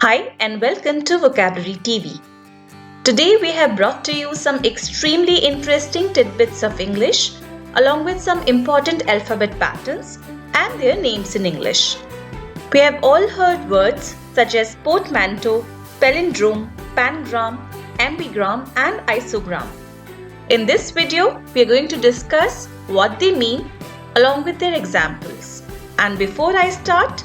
Hi and welcome to Vocabulary TV. Today we have brought to you some extremely interesting tidbits of English along with some important alphabet patterns and their names in English. We have all heard words such as portmanteau, palindrome, pangram, ambigram and isogram. In this video, we are going to discuss what they mean along with their examples. And before I start,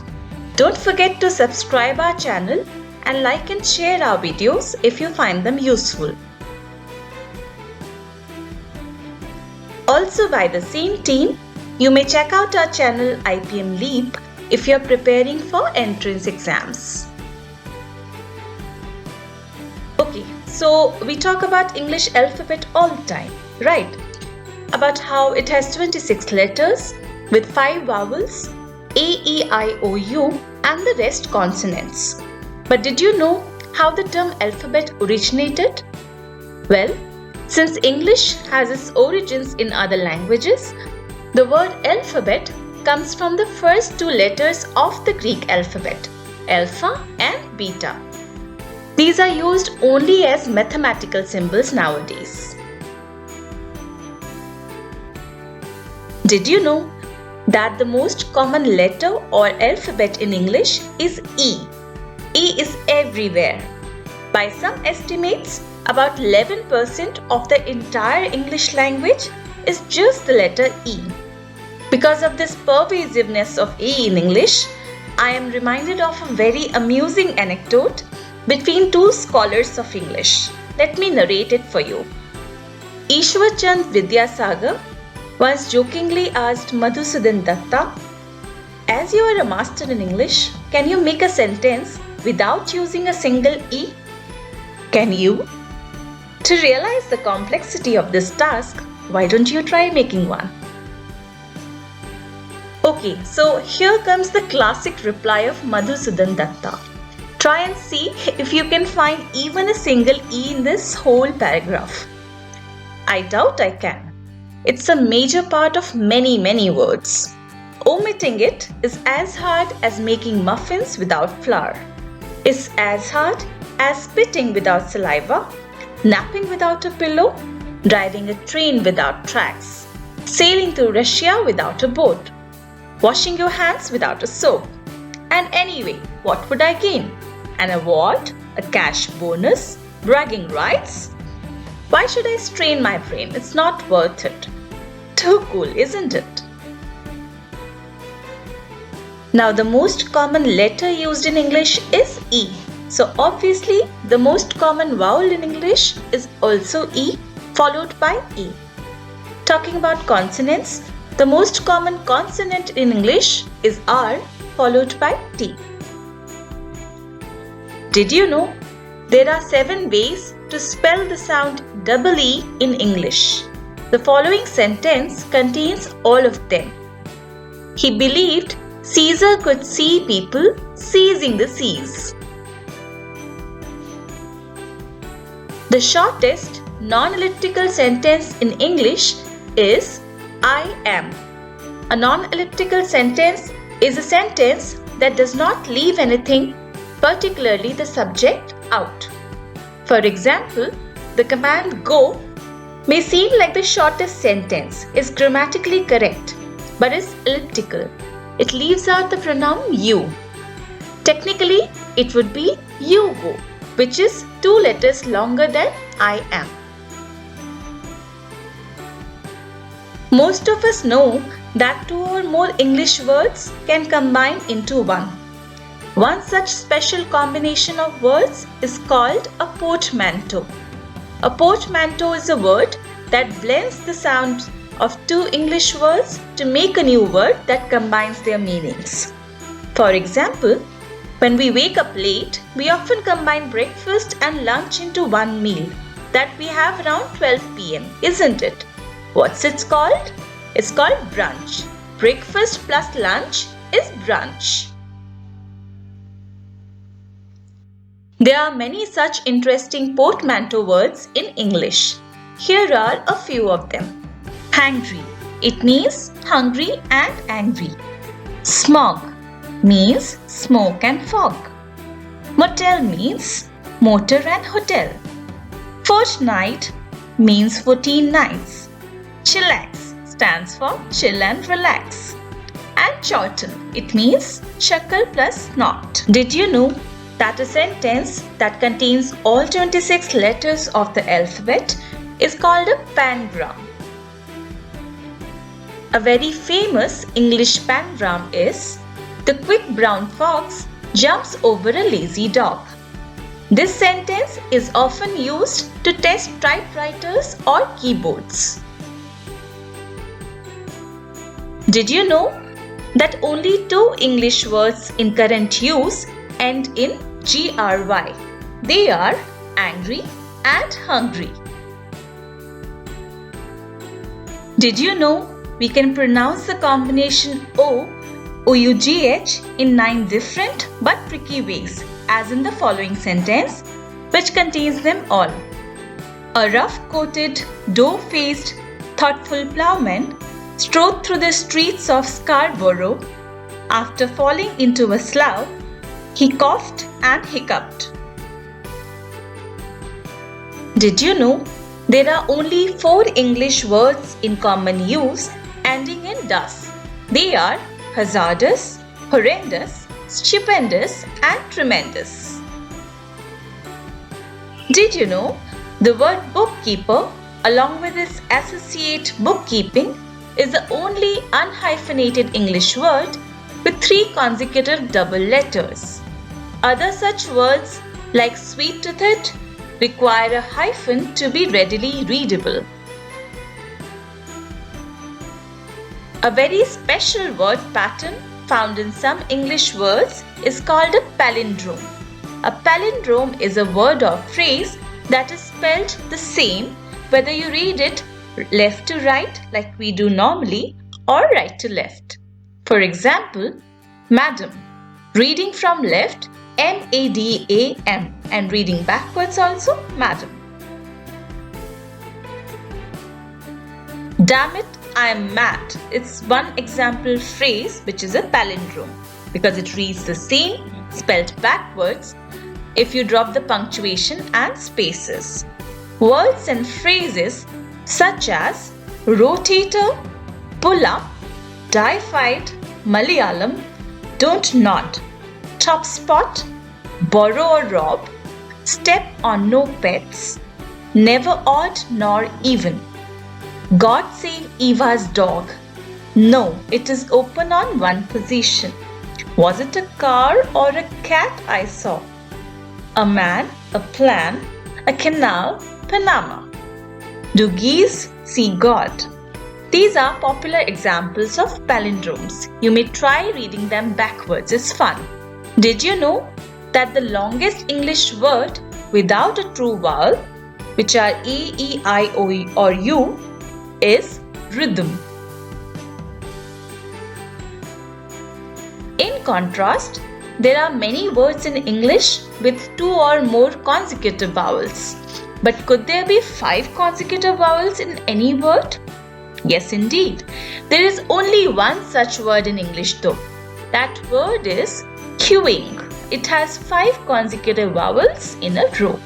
don't forget to subscribe our channel and like and share our videos if you find them useful. Also by the same team, you may check out our channel IPM Leap if you are preparing for entrance exams. Okay, so we talk about English alphabet all the time, right? About how it has 26 letters with 5 vowels, A, E, I, O, U and the rest consonants. But did you know how the term alphabet originated? Well, since English has its origins in other languages, the word alphabet comes from the first 2 letters of the Greek alphabet, alpha and beta. These are used only as mathematical symbols nowadays. Did you know that the most common letter or alphabet in English is E? E is everywhere. By some estimates, about 11% of the entire English language is just the letter E. Because of this pervasiveness of E in English, I am reminded of a very amusing anecdote between 2 scholars of English. Let me narrate it for you. Ishwarchandra Vidyasagar once jokingly asked Madhusudan Dutta, "As you are a master in English, can you make a sentence without using a single E? Can you?" To realize the complexity of this task, why don't you try making one? Okay, so here comes the classic reply of Madhusudan Dutta. Try and see if you can find even a single E in this whole paragraph. I doubt I can. It's a major part of many words. Omitting it is as hard as making muffins without flour. It's as hard as spitting without saliva, napping without a pillow, driving a train without tracks, sailing through Russia without a boat, washing your hands without a soap. And anyway, what would I gain? An award? A cash bonus? Bragging rights? Why should I strain my brain? It's not worth it. Too cool, isn't it? Now the most common letter used in English is E. So obviously the most common vowel in English is also E followed by E. Talking about consonants, the most common consonant in English is R followed by T. Did you know there are 7 ways to spell the sound double E in English? The following sentence contains all of them. He believed Caesar could see people seizing the seas. The shortest non-elliptical sentence in English is I am. A non-elliptical sentence is a sentence that does not leave anything, particularly the subject, out. For example, the command go may seem like the shortest sentence, is grammatically correct, but is elliptical. It leaves out the pronoun you. Technically, it would be you go, which is 2 letters longer than I am. Most of us know that 2 or more English words can combine into one. One such special combination of words is called a portmanteau. A portmanteau is a word that blends the sound of 2 English words to make a new word that combines their meanings. For example, when we wake up late, we often combine breakfast and lunch into one meal that we have around 12 p.m., isn't it? What's it called? It's called brunch. Breakfast plus lunch is brunch. There are many such interesting portmanteau words in English. Here are a few of them. Hangry. It means hungry and angry. Smog means smoke and fog. Motel means motor and hotel. Fortnight means 14 nights. Chillax stands for chill and relax. And chortle, it means chuckle plus snort. Did you know that a sentence that contains all 26 letters of the alphabet is called a pangram? A very famous English pangram is, "The quick brown fox jumps over a lazy dog." This sentence is often used to test typewriters or keyboards. Did you know that only 2 English words in current use end in GRY? They are angry and hungry. Did you know we can pronounce the combination OUGH in 9 different but tricky ways, as in the following sentence, which contains them all. A rough-coated, dough-faced, thoughtful ploughman strode through the streets of Scarborough. After falling into a slough, he coughed and hiccuped. Did you know there are only 4 English words in common use ending in "-das"? They are hazardous, horrendous, stupendous, and tremendous. Did you know the word bookkeeper, along with its associate bookkeeping, is the only unhyphenated English word with 3 consecutive double letters? Other such words like sweet-toothed require a hyphen to be readily readable. A very special word pattern found in some English words is called a palindrome. A palindrome is a word or phrase that is spelled the same whether you read it left to right like we do normally or right to left. For example, madam, reading from left MADAM, and reading backwards also madam. Damn it, I am mad. It's one example phrase which is a palindrome because it reads the same spelled backwards if you drop the punctuation and spaces. Words and phrases such as rotator, pull up, deified, Malayalam, don't nod, top spot, borrow or rob, step on no pets, never odd nor even, God save Eva's dog, no, it is open on one position, was it a car or a cat I saw, a man, a plan, a canal, Panama, do geese see God? These are popular examples of palindromes. You may try reading them backwards, it's fun. Did you know that the longest English word without a true vowel, which are E, E, I, O, E or U, is rhythm? In contrast, there are many words in English with 2 or more consecutive vowels. But could there be 5 consecutive vowels in any word? Yes, indeed. There is only one such word in English though. That word is queuing. It has 5 consecutive vowels in a row.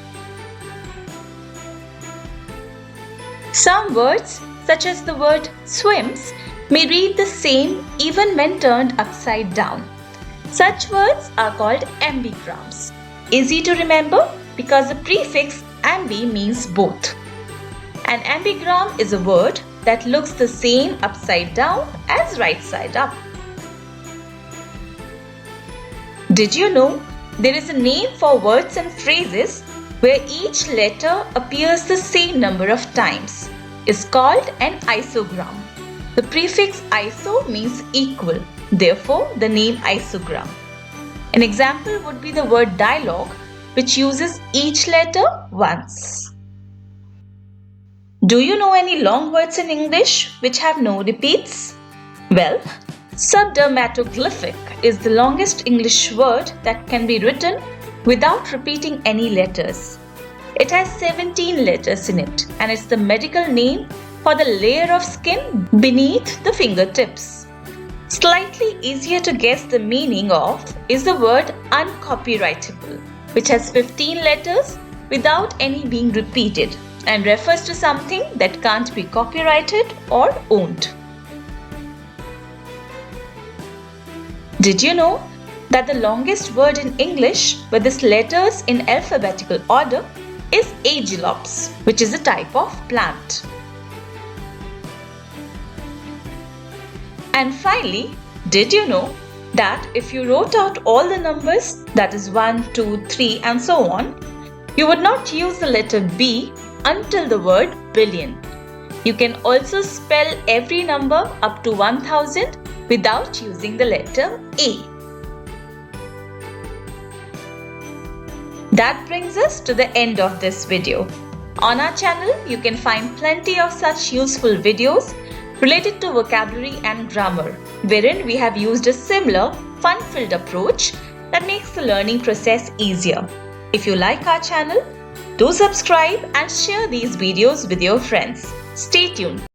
Some words, such as the word swims, may read the same even when turned upside down. Such words are called ambigrams. Easy to remember because the prefix ambi means both. An ambigram is a word that looks the same upside down as right side up. Did you know there is a name for words and phrases where each letter appears the same number of times? It's called an isogram. The prefix iso means equal, therefore the name isogram. An example would be the word dialogue, which uses each letter once. Do you know any long words in English which have no repeats? Well, subdermatoglyphic is the longest English word that can be written without repeating any letters. It has 17 letters in it and it's the medical name for the layer of skin beneath the fingertips. Slightly easier to guess the meaning of is the word uncopyrightable. which has 15 letters without any being repeated and refers to something that can't be copyrighted or owned. Did you know that the longest word in English with its letters in alphabetical order is Aegilops, which is a type of plant? And finally, did you know that if you wrote out all the numbers, that is 1, 2, 3 and so on, you would not use the letter B until the word billion. You can also spell every number up to 1000 without using the letter A. That brings us to the end of this video. On our channel, you can find plenty of such useful videos related to vocabulary and grammar, wherein we have used a similar, fun-filled approach that makes the learning process easier. If you like our channel, do subscribe and share these videos with your friends. Stay tuned.